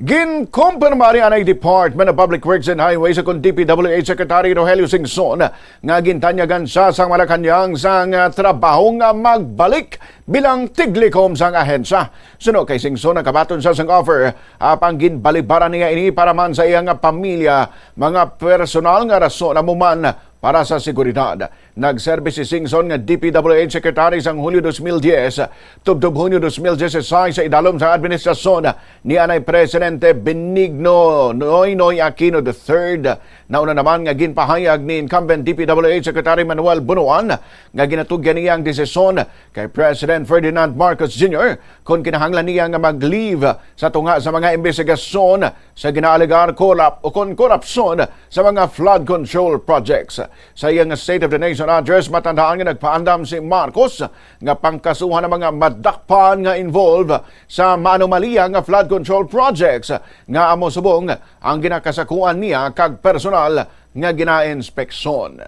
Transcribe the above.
Ginkumpirma ni anay Department of Public Works and Highways akong DPWH Secretary Rogelio Singson nga gintanyagan siya sa Malacañang sang trabaho nga magbalik bilang tiglikom sang ahensya. Suno kay Singson nakabaton siya sang offer apang ginbalibara niya ini para man sa iyang pamilya mga personal nga rason na muman para sa seguridad. Nagservice si Singson nga DPWH Secretary sang Hulyo 2010 tubtob Hunyo 2016 sa idalom sa administrasyon ni anay Presidente Benigno Noynoy Aquino III. Nauna naman nga ginpahayag ni incumbent DPWH Secretary Manuel Bunuan nga ginatugyan niya ang desisyon kay President Ferdinand Marcos Jr. kung kinahanglan niya nga mag-leave sa tunga sa mga investigasyon sa ginaalegar korupsyon sa mga flood control projects. Sa iyang State of the Nation address, matandaan nga nagpaandam si Marcos nga pangkasuhan ng mga madakpan nga involved sa maanomalya nga flood control projects nga amo subong ang ginakasakuan niya kag personal nga ginainspeksyon.